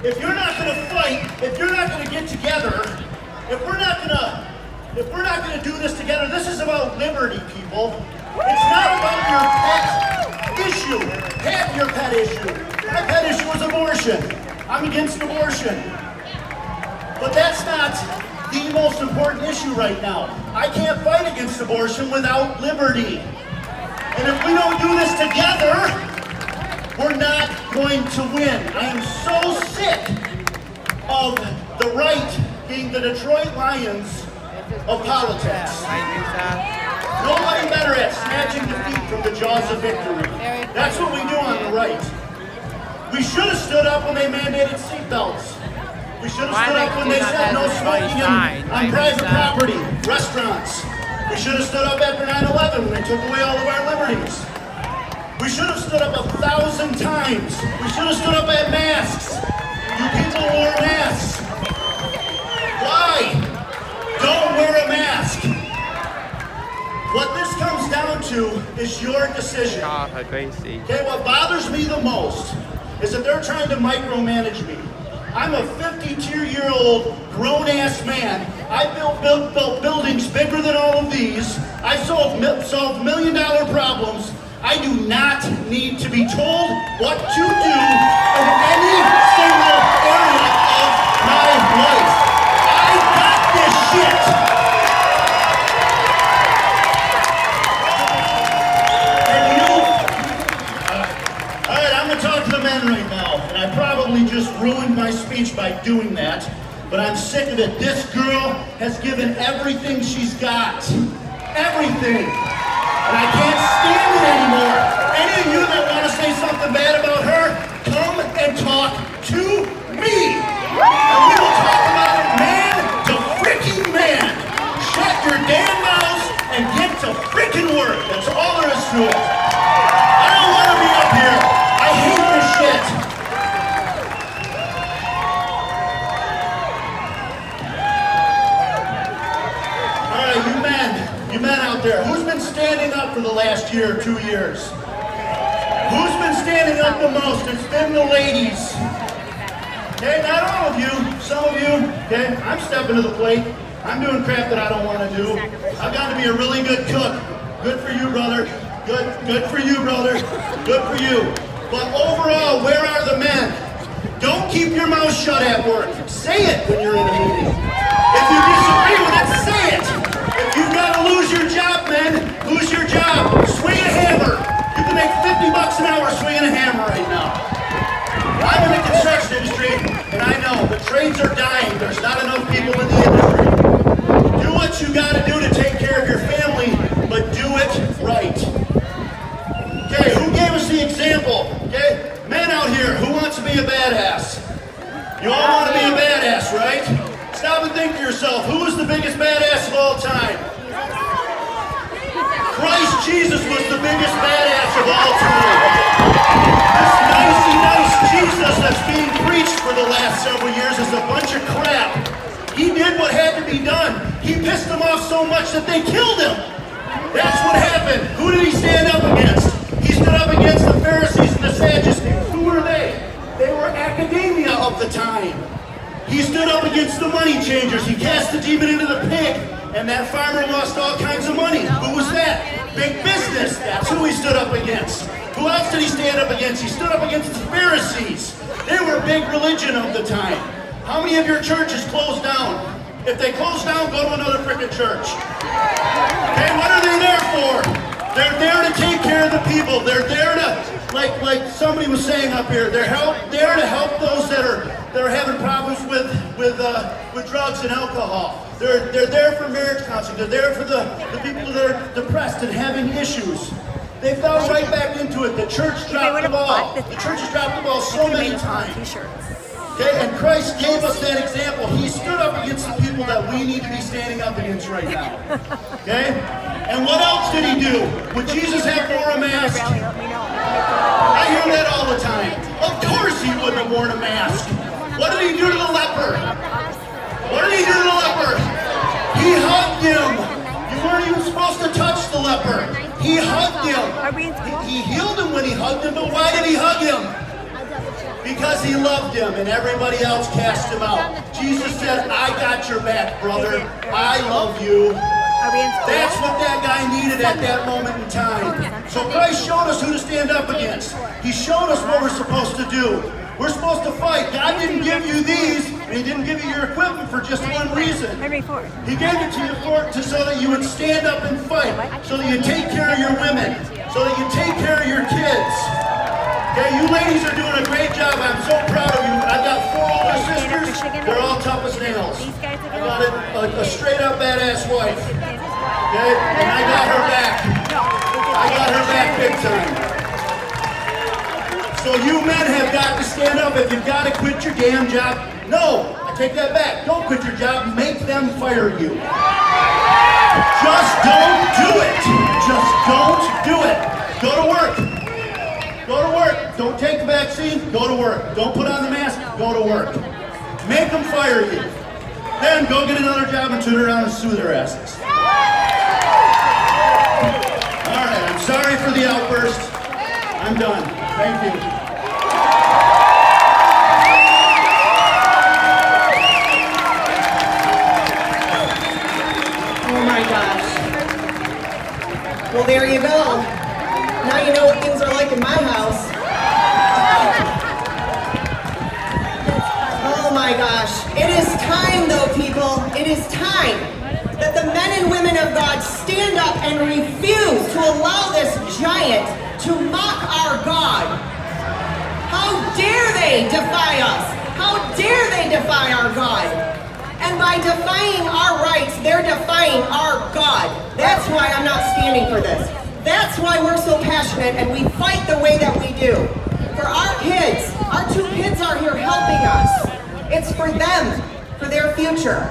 if you're not going to fight, if you're not going to get together, if we're not going to do this together, this is about liberty, people. It's not about your pet issue. Have your pet issue. My pet issue is abortion. I'm against abortion. But that's not the most important issue right now. I can't fight against abortion without liberty. And if we don't do this together, we're not going to win. I am so sick of the right being the Detroit Lions of politics. Nobody better at snatching defeat from the jaws of victory. That's what we do on the right. We should have stood up when they mandated seatbelts. We should have stood up when they said no smoking on private property, restaurants. We should have stood up after 9/11 when they took away all of our liberties. We should have stood up 1,000 times. We should have stood up at masks. You people wore masks. Why? Don't wear a mask. What this comes down to is your decision. Okay, what bothers me the most is that they're trying to micromanage me. I'm a 52-year-old grown-ass man. I built buildings bigger than all of these. I solved million-dollar problems. I do not need to be told what to do in any single area of my life. I got this shit. And all right, I'm gonna talk to the men right now, and I probably just ruined my speech by doing that, but I'm sick of it. This girl has given everything she's got. Everything. And I can't stand it anymore. Any of you that want to say something bad about her, come and talk to me. And we will talk about it man to freaking man. Shut your damn mouths and get to freaking work. That's all there is to it. I don't want to be up here. I hate this shit. All right, you men out there, who's been standing up for the last year or 2 years? Who's been standing up the most? It's been the ladies. Okay, not all of you, some of you. Okay, I'm stepping to the plate. I'm doing crap that I don't want to do. I've got to be a really good cook. Good for you, brother. Good for you, brother. Good for you. But overall, where are the men? Don't keep your mouth shut at work. Say it when you're in a meeting. If you disagree with it, say it. If you've got to lose your job, men, lose your job. Swing a hammer. You can make $50 an hour swinging a hammer right now. I'm in the construction industry, and I know the trades are dying. There's not enough people in the industry. Do what you got to do to take care of your family, but do it right. Okay, who gave us the example? Okay, men out here, who wants to be a badass? You all want to be a badass, right? Stop and think to yourself, who is the biggest badass of all time? Christ Jesus was the biggest badass of all time. This nice Jesus that's being preached for the last several years is a bunch of crap. He did what had to be done. He pissed them off so much that they killed him. That's what happened. Who did he stand up against? He stood up against the Pharisees and the Sadducees. Who were they? They were academia of the time. He stood up against the money changers. He cast the demon into the pig, and that farmer lost all kinds of money. Who was that? Big business. That's who he stood up against. Who else did he stand up against? He stood up against the Pharisees. They were big religion of the time. How many of your churches closed down? If they close down, go to another frickin' church. Okay, what are they there for? They're there to take care of the people. They're there to, like somebody was saying up here, they're there to help those that are having problems with drugs and alcohol. They're there for marriage counseling. They're there for the people that are depressed and having issues. They fell right back into it. The church dropped the ball. The church has dropped the ball so many times. Okay, and Christ gave us that example. He stood up against the people that we need to be standing up against right now. Okay? And what else did he do? Would Jesus have worn a mask? I hear that all the time. Of course he wouldn't have worn a mask. What did he do to the leper? What did he do to the leper? He hugged him. You weren't even supposed to touch the leper. He hugged him. He healed him when he hugged him, but why did he hug him? Because he loved him and everybody else cast him out. Jesus said, I got your back, brother. I love you. That's what that guy needed at that moment in time. So Christ showed us who to stand up against. He showed us what we're supposed to do. We're supposed to fight. God didn't give you these, and He didn't give you your equipment for just one reason. He gave it to you so that you would stand up and fight, so that you take care of your women, so that you take care of your kids. Okay, you ladies are doing a great job. I'm so proud of you. I've got 4 older sisters. They're all tough as nails. I got a straight up badass wife. Okay, and I got her back. I got her back big time. So you men have got to stand up. If you've got to quit your damn job, no, I take that back. Don't quit your job. Make them fire you. Just don't do it. Just don't do it. Go to work. Go to work. Don't take the vaccine. Go to work. Don't put on the mask. Go to work. Make them fire you. Then go get another job and turn around and sue their asses. All right, I'm sorry for the outburst. I'm done. Thank you. Oh my gosh. Well, there you go. Now you know what things are like in my house. Oh my gosh. It is time though, people. It is time that the men and women of God stand up and refuse to allow this giant to mock our God. How dare they defy us? How dare they defy our God? And by defying our rights, they're defying our God. That's why I'm not standing for this. That's why we're so passionate and we fight the way that we do. For our kids, our 2 kids are here helping us. It's for them, for their future.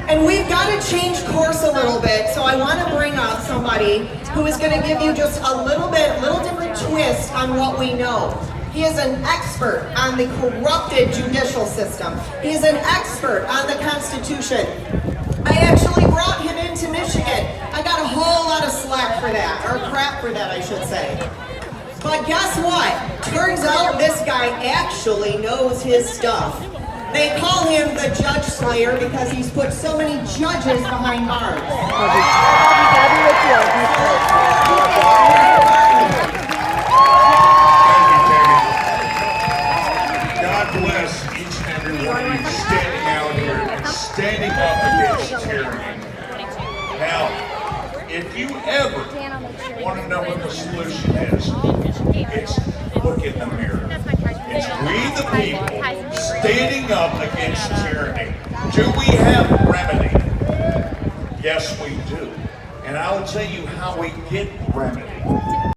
And we've got to change course a little bit, so I want to bring up somebody who is going to give you just a little different twist on what we know. He is an expert on the corrupted judicial system. He is an expert on the Constitution. I actually brought him into Michigan. I got a whole lot of slack for that, or crap for that, I should say. But guess what? Turns out this guy actually knows his stuff. They call him the Judge Slayer because he's put so many judges behind bars. God bless each and every one of you standing out here and standing up against tyranny. Now, if you ever want to know what the solution is, it's look in the mirror. It's we the people standing up against tyranny. Do we have a remedy? Yes, we do. And I'll tell you how we get remedy.